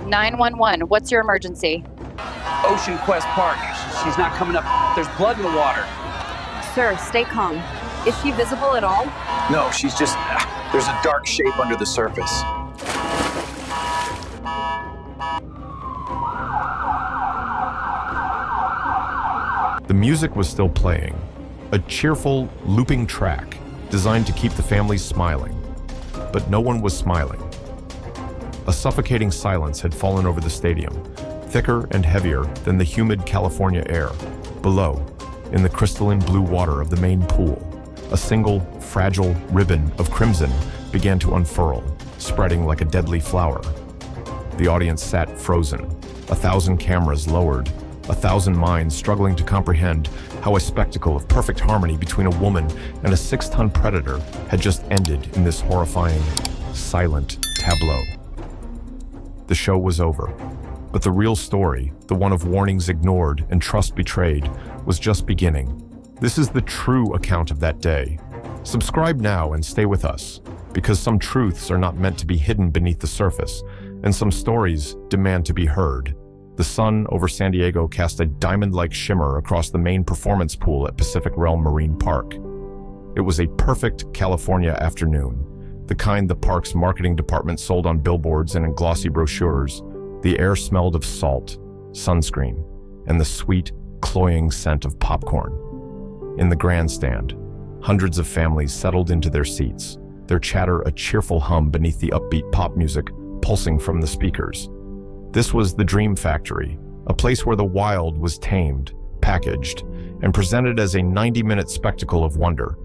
911, what's your emergency? Ocean Quest Park. She's not coming up. There's blood in the water. Sir, stay calm. Is she visible at all? No, she's just... there's a dark shape under the surface. The music was still playing, a cheerful, looping track designed to keep the families smiling. But no one was smiling. A suffocating silence had fallen over the stadium, thicker and heavier than the humid California air. Below, in the crystalline blue water of the main pool, a single, fragile ribbon of crimson began to unfurl, spreading like a deadly flower. The audience sat frozen, 1,000 cameras lowered, 1,000 minds struggling to comprehend how a spectacle of perfect harmony between a woman and a 6-ton predator had just ended in this horrifying, silent tableau. The show was over, but the real story, the one of warnings ignored and trust betrayed, was just beginning. This is the true account of that day. Subscribe now and stay with us, because some truths are not meant to be hidden beneath the surface, and some stories demand to be heard. The sun over San Diego cast a diamond-like shimmer across the main performance pool at Pacific Realm Marine Park. It was a perfect California afternoon, the kind the park's marketing department sold on billboards and in glossy brochures. The air smelled of salt, sunscreen, and the sweet, cloying scent of popcorn. In the grandstand, hundreds of families settled into their seats, their chatter a cheerful hum beneath the upbeat pop music pulsing from the speakers. This was the Dream Factory, a place where the wild was tamed, packaged, and presented as a 90-minute spectacle of wonder.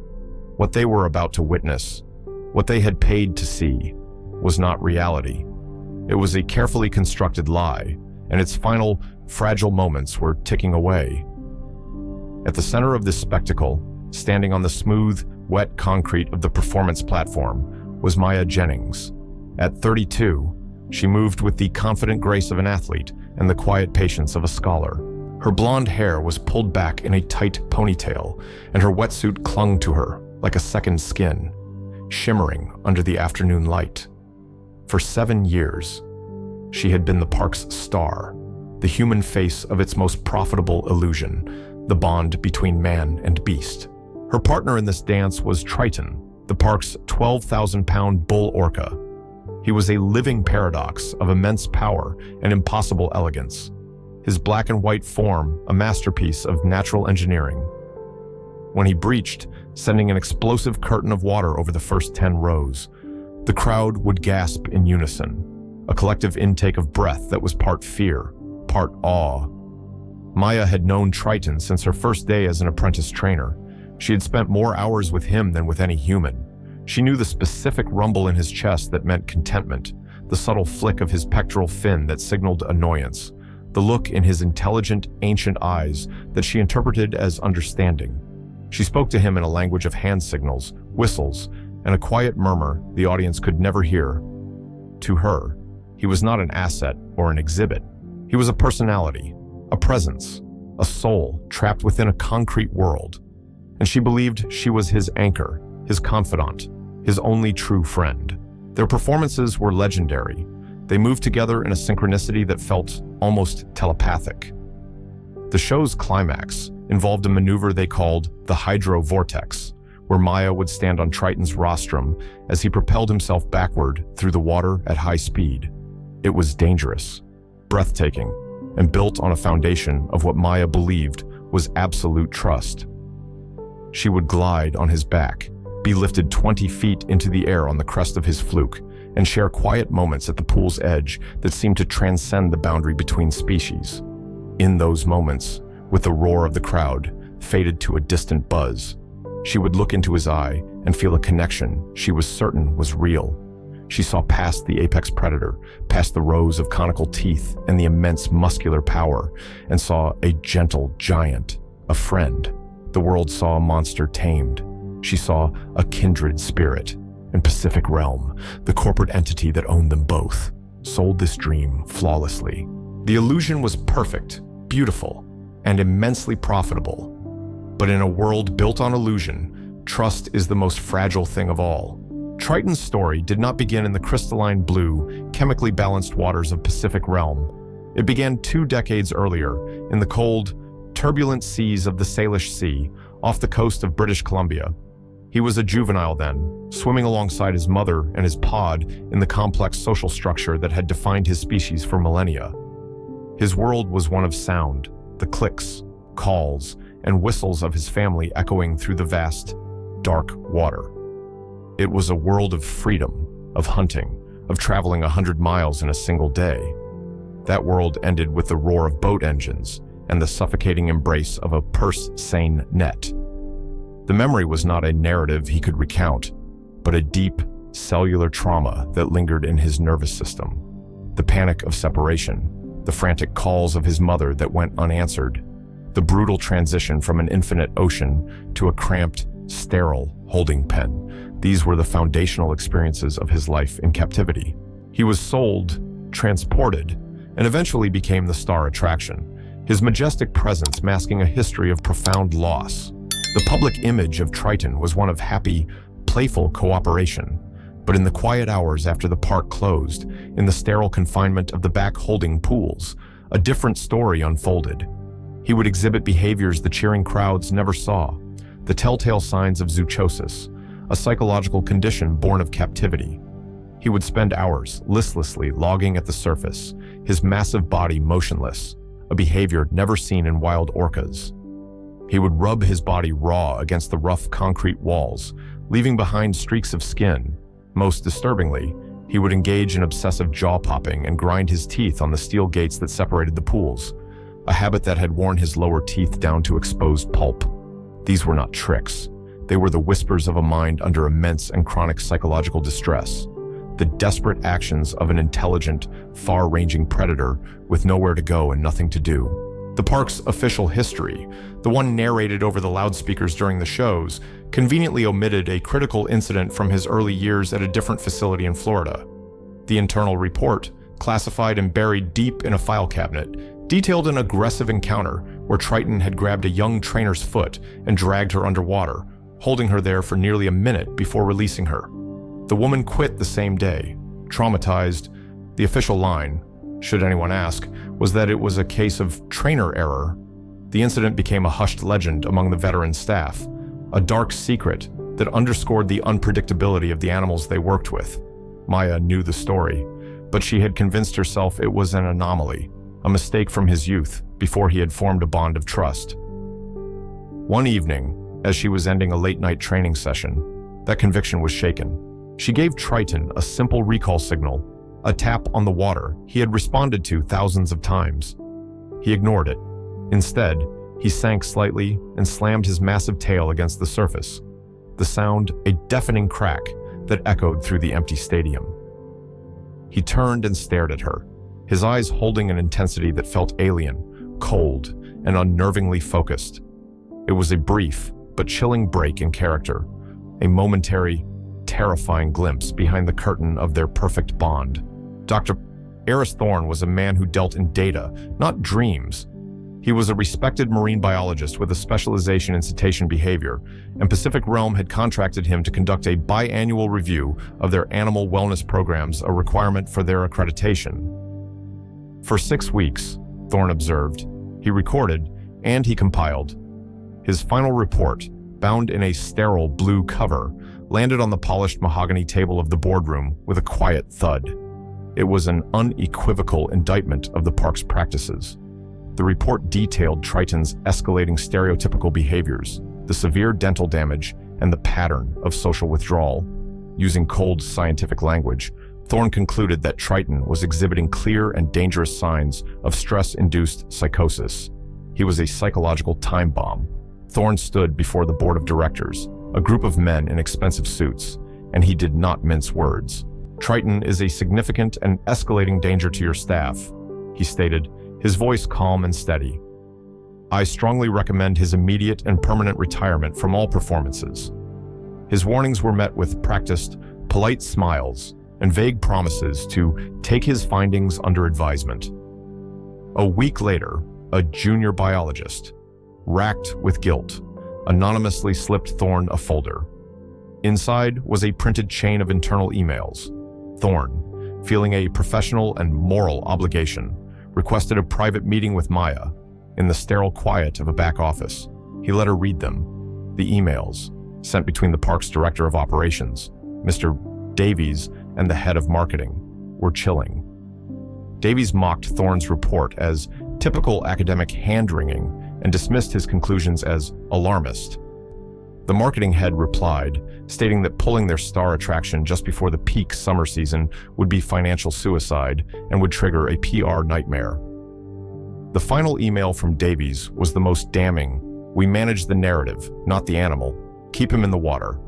What they were about to witness, what they had paid to see, was not reality. It was a carefully constructed lie, and its final, fragile moments were ticking away. At the center of this spectacle, standing on the smooth, wet concrete of the performance platform, was Maya Jennings. At 32, she moved with the confident grace of an athlete and the quiet patience of a scholar. Her blonde hair was pulled back in a tight ponytail, and her wetsuit clung to her like a second skin, shimmering under the afternoon light. For 7 years, she had been the park's star, the human face of its most profitable illusion, the bond between man and beast. Her partner in this dance was Triton, the park's 12,000-pound bull orca. He was a living paradox of immense power and impossible elegance, his black and white form a masterpiece of natural engineering. When he breached, sending an explosive curtain of water over the first 10 rows, the crowd would gasp in unison, a collective intake of breath that was part fear, part awe. Maya had known Triton since her first day as an apprentice trainer. She had spent more hours with him than with any human. She knew the specific rumble in his chest that meant contentment, the subtle flick of his pectoral fin that signaled annoyance, the look in his intelligent, ancient eyes that she interpreted as understanding. She spoke to him in a language of hand signals, whistles, and a quiet murmur the audience could never hear. To her, he was not an asset or an exhibit. He was a personality, a presence, a soul trapped within a concrete world. And she believed she was his anchor, his confidant, his only true friend. Their performances were legendary. They moved together in a synchronicity that felt almost telepathic. The show's climax involved a maneuver they called the Hydro Vortex, where Maya would stand on Triton's rostrum as he propelled himself backward through the water at high speed. It was dangerous, breathtaking, and built on a foundation of what Maya believed was absolute trust. She would glide on his back, be lifted 20 feet into the air on the crest of his fluke, and share quiet moments at the pool's edge that seemed to transcend the boundary between species. In those moments, with the roar of the crowd faded to a distant buzz, she would look into his eye and feel a connection she was certain was real. She saw past the apex predator, past the rows of conical teeth and the immense muscular power, and saw a gentle giant, a friend. The world saw a monster tamed. She saw a kindred spirit, and Pacific Realm, the corporate entity that owned them both, sold this dream flawlessly. The illusion was perfect, beautiful, and immensely profitable. But in a world built on illusion, trust is the most fragile thing of all. Triton's story did not begin in the crystalline blue, chemically balanced waters of Pacific Realm. It began 2 decades earlier in the cold, turbulent seas of the Salish Sea off the coast of British Columbia. He was a juvenile then, swimming alongside his mother and his pod in the complex social structure that had defined his species for millennia. His world was one of sound, the clicks, calls, and whistles of his family echoing through the vast, dark water. It was a world of freedom, of hunting, of traveling 100 miles in a single day. That world ended with the roar of boat engines and the suffocating embrace of a purse-seine net. The memory was not a narrative he could recount, but a deep, cellular trauma that lingered in his nervous system. The panic of separation, the frantic calls of his mother that went unanswered, the brutal transition from an infinite ocean to a cramped, sterile holding pen. These were the foundational experiences of his life in captivity. He was sold, transported, and eventually became the star attraction, his majestic presence masking a history of profound loss. The public image of Triton was one of happy, playful cooperation, but in the quiet hours after the park closed, in the sterile confinement of the back holding pools, a different story unfolded. He would exhibit behaviors the cheering crowds never saw, the telltale signs of zoochosis, a psychological condition born of captivity. He would spend hours listlessly logging at the surface, his massive body motionless, a behavior never seen in wild orcas. He would rub his body raw against the rough concrete walls, leaving behind streaks of skin. Most disturbingly, he would engage in obsessive jaw-popping and grind his teeth on the steel gates that separated the pools, a habit that had worn his lower teeth down to exposed pulp. These were not tricks. They were the whispers of a mind under immense and chronic psychological distress, the desperate actions of an intelligent, far-ranging predator with nowhere to go and nothing to do. The park's official history, the one narrated over the loudspeakers during the shows, conveniently omitted a critical incident from his early years at a different facility in Florida. The internal report, classified and buried deep in a file cabinet, detailed an aggressive encounter where Triton had grabbed a young trainer's foot and dragged her underwater, holding her there for nearly a minute before releasing her. The woman quit the same day, traumatized. The official line, should anyone ask, was that it was a case of trainer error. The incident became a hushed legend among the veteran staff, a dark secret that underscored the unpredictability of the animals they worked with. Maya knew the story, but she had convinced herself it was an anomaly, a mistake from his youth, before he had formed a bond of trust. One evening, as she was ending a late-night training session, that conviction was shaken. She gave Triton a simple recall signal, a tap on the water he had responded to thousands of times. He ignored it. Instead, he sank slightly and slammed his massive tail against the surface, the sound a deafening crack that echoed through the empty stadium. He turned and stared at her, his eyes holding an intensity that felt alien, cold, and unnervingly focused. It was a brief but chilling break in character, a momentary, terrifying glimpse behind the curtain of their perfect bond. Dr. Eris Thorne was a man who dealt in data, not dreams. He was a respected marine biologist with a specialization in cetacean behavior, and Pacific Realm had contracted him to conduct a biannual review of their animal wellness programs, a requirement for their accreditation. For 6 weeks, Thorne observed, he recorded, and he compiled. His final report, bound in a sterile blue cover, landed on the polished mahogany table of the boardroom with a quiet thud. It was an unequivocal indictment of the park's practices. The report detailed Triton's escalating stereotypical behaviors, the severe dental damage, and the pattern of social withdrawal. Using cold scientific language, Thorne concluded that Triton was exhibiting clear and dangerous signs of stress-induced psychosis. He was a psychological time bomb. Thorne stood before the board of directors, a group of men in expensive suits, and he did not mince words. Triton is a significant and escalating danger to your staff, he stated, his voice calm and steady. I strongly recommend his immediate and permanent retirement from all performances. His warnings were met with practiced, polite smiles and vague promises to take his findings under advisement. A week later, a junior biologist, racked with guilt, anonymously slipped Thorne a folder. Inside was a printed chain of internal emails. Thorne, feeling a professional and moral obligation, requested a private meeting with Maya in the sterile quiet of a back office. He let her read them. The emails, sent between the park's director of operations, Mr. Davies, and the head of marketing, were chilling. Davies mocked Thorne's report as typical academic hand-wringing and dismissed his conclusions as alarmist. The marketing head replied, stating that pulling their star attraction just before the peak summer season would be financial suicide and would trigger a PR nightmare. The final email from Davies was the most damning. "We manage the narrative, not the animal. Keep him in the water."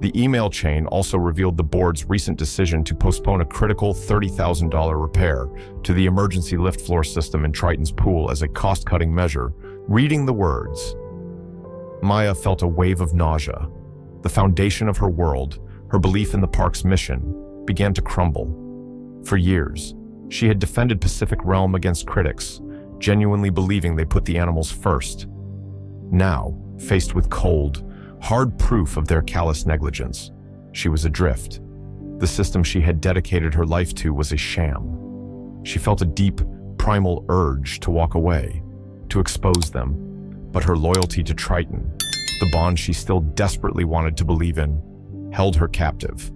The email chain also revealed the board's recent decision to postpone a critical $30,000 repair to the emergency lift floor system in Triton's pool as a cost-cutting measure. Reading the words, Maya felt a wave of nausea. The foundation of her world, her belief in the park's mission, began to crumble. For years, she had defended Pacific Realm against critics, genuinely believing they put the animals first. Now, faced with cold, hard proof of their callous negligence, she was adrift. The system she had dedicated her life to was a sham. She felt a deep, primal urge to walk away, to expose them, but her loyalty to Triton, the bond she still desperately wanted to believe in, held her captive.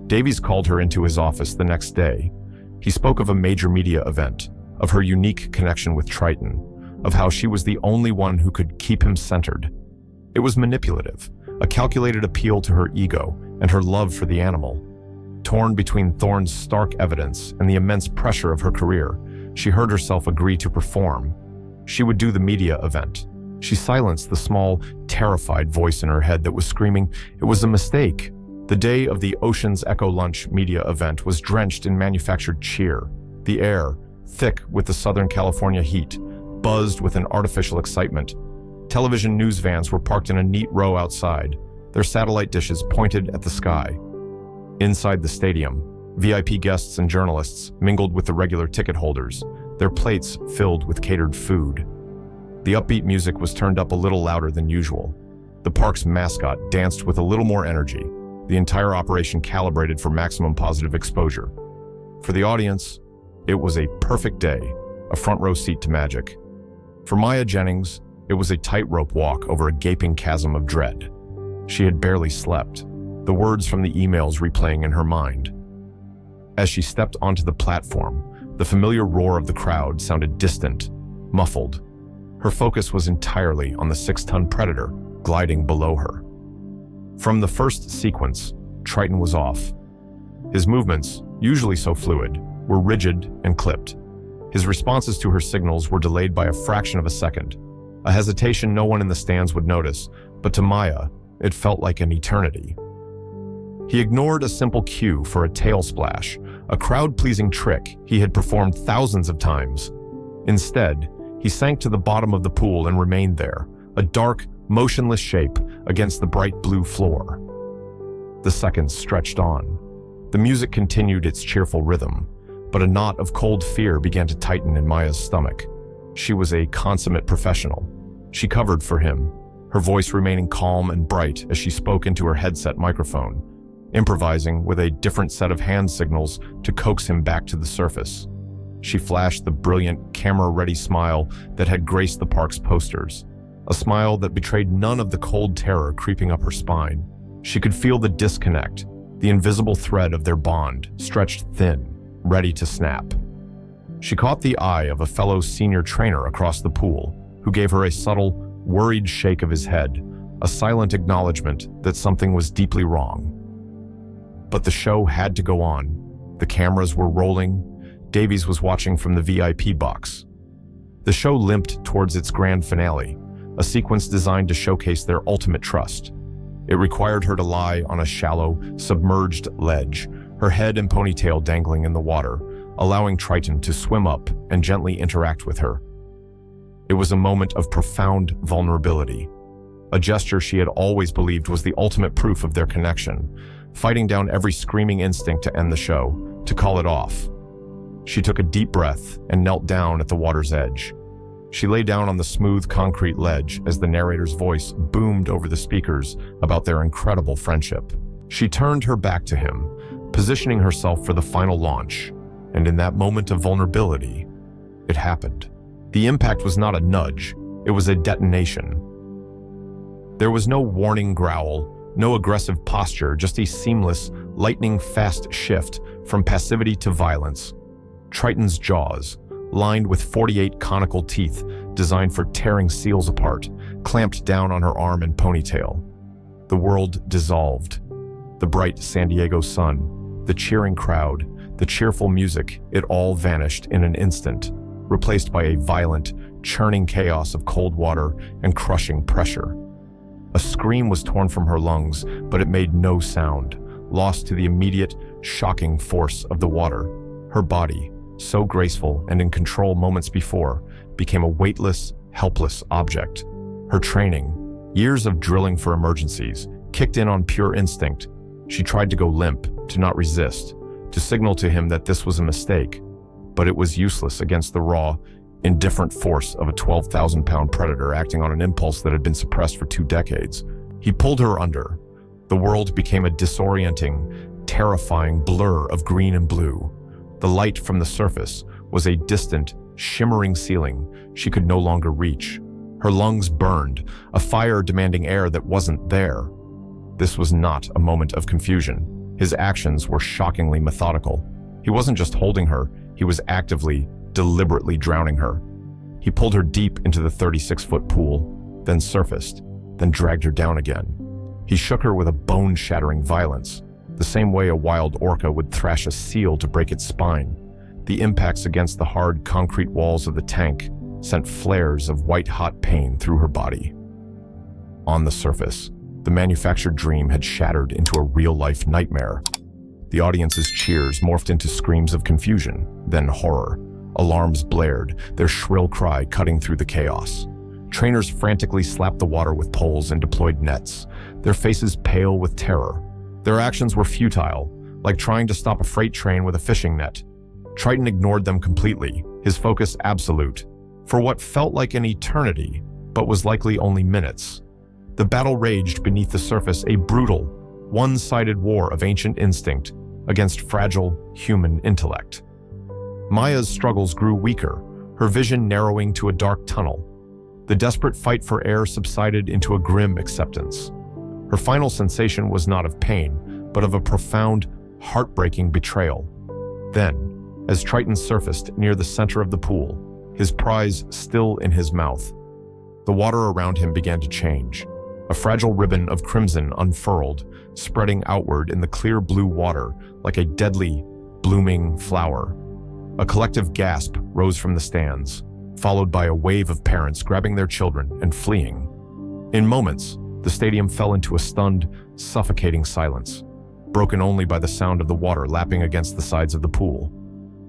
Davies called her into his office the next day. He spoke of a major media event, of her unique connection with Triton, of how she was the only one who could keep him centered. It was manipulative, a calculated appeal to her ego and her love for the animal. Torn between Thorne's stark evidence and the immense pressure of her career, she heard herself agree to perform. She would do the media event. She silenced the small, terrified voice in her head that was screaming, it was a mistake. The day of the Ocean's Echo Lunch media event was drenched in manufactured cheer. The air, thick with the Southern California heat, buzzed with an artificial excitement. Television news vans were parked in a neat row outside, their satellite dishes pointed at the sky. Inside the stadium, VIP guests and journalists mingled with the regular ticket holders, their plates filled with catered food. The upbeat music was turned up a little louder than usual. The park's mascot danced with a little more energy, the entire operation calibrated for maximum positive exposure. For the audience, it was a perfect day, a front row seat to magic. For Maya Jennings, it was a tightrope walk over a gaping chasm of dread. She had barely slept, the words from the emails replaying in her mind. As she stepped onto the platform, the familiar roar of the crowd sounded distant, muffled. Her focus was entirely on the 6-ton predator gliding below her. From the first sequence, Triton was off. His movements, usually so fluid, were rigid and clipped. His responses to her signals were delayed by a fraction of a second, a hesitation no one in the stands would notice, but to Maya, it felt like an eternity. He ignored a simple cue for a tail splash, a crowd-pleasing trick he had performed thousands of times. Instead, he sank to the bottom of the pool and remained there, a dark, motionless shape against the bright blue floor. The seconds stretched on. The music continued its cheerful rhythm, but a knot of cold fear began to tighten in Maya's stomach. She was a consummate professional. She covered for him, her voice remaining calm and bright as she spoke into her headset microphone, improvising with a different set of hand signals to coax him back to the surface. She flashed the brilliant, camera-ready smile that had graced the park's posters, a smile that betrayed none of the cold terror creeping up her spine. She could feel the disconnect, the invisible thread of their bond, stretched thin, ready to snap. She caught the eye of a fellow senior trainer across the pool, who gave her a subtle, worried shake of his head, a silent acknowledgement that something was deeply wrong. But the show had to go on. The cameras were rolling. Davies was watching from the VIP box. The show limped towards its grand finale, a sequence designed to showcase their ultimate trust. It required her to lie on a shallow, submerged ledge, her head and ponytail dangling in the water, allowing Triton to swim up and gently interact with her. It was a moment of profound vulnerability, a gesture she had always believed was the ultimate proof of their connection, fighting down every screaming instinct to end the show, to call it off. She took a deep breath and knelt down at the water's edge. She lay down on the smooth concrete ledge as the narrator's voice boomed over the speakers about their incredible friendship. She turned her back to him, positioning herself for the final launch, and in that moment of vulnerability, it happened. The impact was not a nudge, it was a detonation. There was no warning growl, no aggressive posture, just a seamless, lightning-fast shift from passivity to violence. Triton's jaws, lined with 48 conical teeth designed for tearing seals apart, clamped down on her arm and ponytail. The world dissolved. The bright San Diego sun, the cheering crowd, the cheerful music, it all vanished in an instant, replaced by a violent, churning chaos of cold water and crushing pressure. A scream was torn from her lungs, but it made no sound, lost to the immediate, shocking force of the water. Her body, so graceful and in control moments before, became a weightless, helpless object. Her training, years of drilling for emergencies, kicked in on pure instinct. She tried to go limp, to not resist, to signal to him that this was a mistake, but it was useless against the raw, indifferent force of a 12,000-pound predator acting on an impulse that had been suppressed for 2 decades. He pulled her under. The world became a disorienting, terrifying blur of green and blue. The light from the surface was a distant, shimmering ceiling she could no longer reach. Her lungs burned, a fire demanding air that wasn't there. This was not a moment of confusion. His actions were shockingly methodical. He wasn't just holding her, he was actively, deliberately drowning her. He pulled her deep into the 36-foot pool, then surfaced, then dragged her down again. He shook her with a bone-shattering violence, the same way a wild orca would thrash a seal to break its spine. The impacts against the hard concrete walls of the tank sent flares of white-hot pain through her body. On the surface, the manufactured dream had shattered into a real-life nightmare. The audience's cheers morphed into screams of confusion, then horror. Alarms blared, their shrill cry cutting through the chaos. Trainers frantically slapped the water with poles and deployed nets, their faces pale with terror. Their actions were futile, like trying to stop a freight train with a fishing net. Triton ignored them completely, his focus absolute, for what felt like an eternity, but was likely only minutes. The battle raged beneath the surface, a brutal, one-sided war of ancient instinct against fragile human intellect. Maya's struggles grew weaker, her vision narrowing to a dark tunnel. The desperate fight for air subsided into a grim acceptance. Her final sensation was not of pain, but of a profound, heartbreaking betrayal. Then, as Triton surfaced near the center of the pool, his prize still in his mouth, the water around him began to change. A fragile ribbon of crimson unfurled, spreading outward in the clear blue water like a deadly, blooming flower. A collective gasp rose from the stands, followed by a wave of parents grabbing their children and fleeing. In moments, the stadium fell into a stunned, suffocating silence, broken only by the sound of the water lapping against the sides of the pool.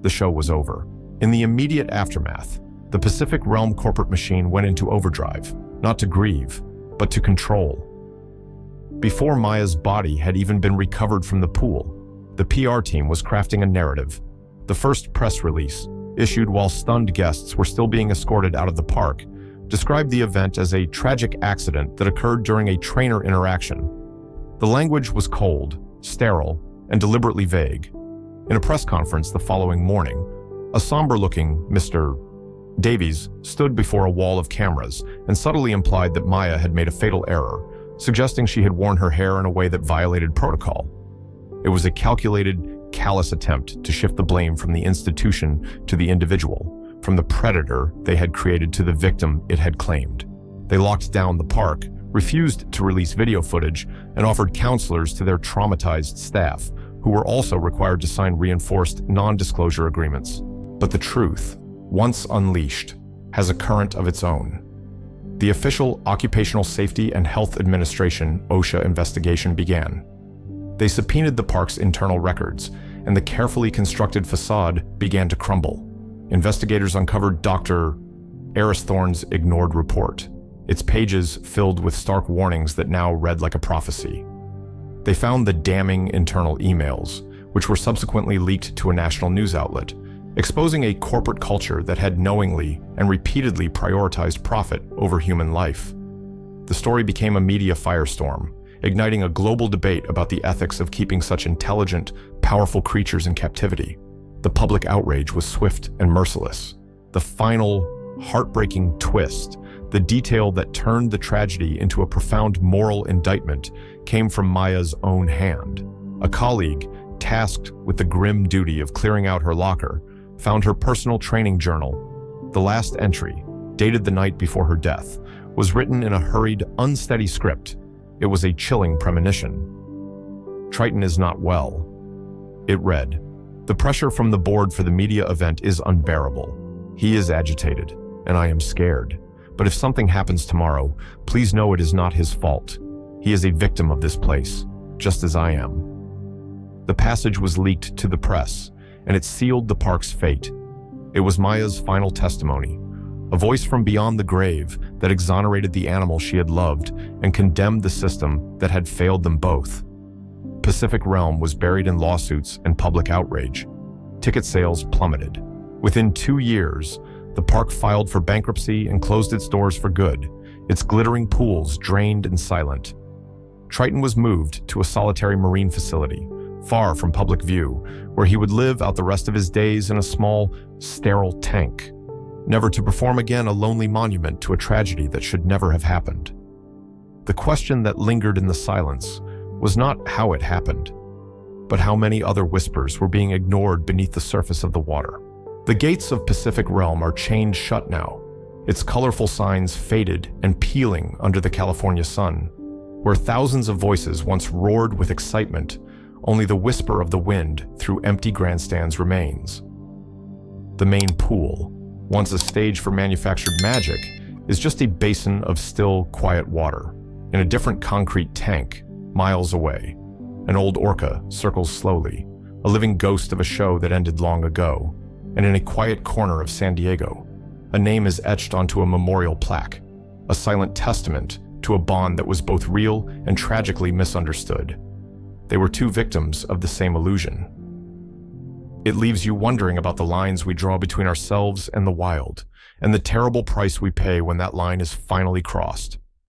The show was over. In the immediate aftermath, the Pacific Realm corporate machine went into overdrive, not to grieve, but to control. Before Maya's body had even been recovered from the pool, the PR team was crafting a narrative. The first press release, issued while stunned guests were still being escorted out of the park, described the event as a tragic accident that occurred during a trainer interaction. The language was cold, sterile, and deliberately vague. In a press conference the following morning, a somber-looking Mr. Davies stood before a wall of cameras and subtly implied that Maya had made a fatal error, suggesting she had worn her hair in a way that violated protocol. It was a calculated, callous attempt to shift the blame from the institution to the individual, from the predator they had created to the victim it had claimed. They locked down the park, refused to release video footage, and offered counselors to their traumatized staff, who were also required to sign reinforced non-disclosure agreements. But the truth, once unleashed, has a current of its own. The official Occupational Safety and Health Administration (OSHA) investigation began. They subpoenaed the park's internal records, and the carefully constructed facade began to crumble. Investigators uncovered Dr. Aristhorne's ignored report, its pages filled with stark warnings that now read like a prophecy. They found the damning internal emails, which were subsequently leaked to a national news outlet, exposing a corporate culture that had knowingly and repeatedly prioritized profit over human life. The story became a media firestorm, igniting a global debate about the ethics of keeping such intelligent, powerful creatures in captivity. The public outrage was swift and merciless. The final, heartbreaking twist, the detail that turned the tragedy into a profound moral indictment, came from Maya's own hand. A colleague, tasked with the grim duty of clearing out her locker, found her personal training journal. The last entry, dated the night before her death, was written in a hurried, unsteady script. It was a chilling premonition. Triton is not well. It read, "The pressure from the board for the media event is unbearable. He is agitated, and I am scared. But if something happens tomorrow, please know it is not his fault. He is a victim of this place, just as I am." The passage was leaked to the press, and it sealed the park's fate. It was Maya's final testimony, a voice from beyond the grave that exonerated the animal she had loved and condemned the system that had failed them both. Pacific Realm was buried in lawsuits and public outrage. Ticket sales plummeted. Within 2 years, the park filed for bankruptcy and closed its doors for good, its glittering pools drained and silent. Triton was moved to a solitary marine facility, far from public view, where he would live out the rest of his days in a small, sterile tank, never to perform again a lonely monument to a tragedy that should never have happened. The question that lingered in the silence was not how it happened, but how many other whispers were being ignored beneath the surface of the water. The gates of Pacific Realm are chained shut now, its colorful signs faded and peeling under the California sun. Where thousands of voices once roared with excitement, only the whisper of the wind through empty grandstands remains. The main pool, once a stage for manufactured magic, is just a basin of still, quiet water. In a different concrete tank, miles away, an old orca circles slowly, a living ghost of a show that ended long ago. And in a quiet corner of San Diego, a name is etched onto a memorial plaque, a silent testament to a bond that was both real and tragically misunderstood. They were two victims of the same illusion. It leaves you wondering about the lines we draw between ourselves and the wild, and the terrible price we pay when that line is finally crossed.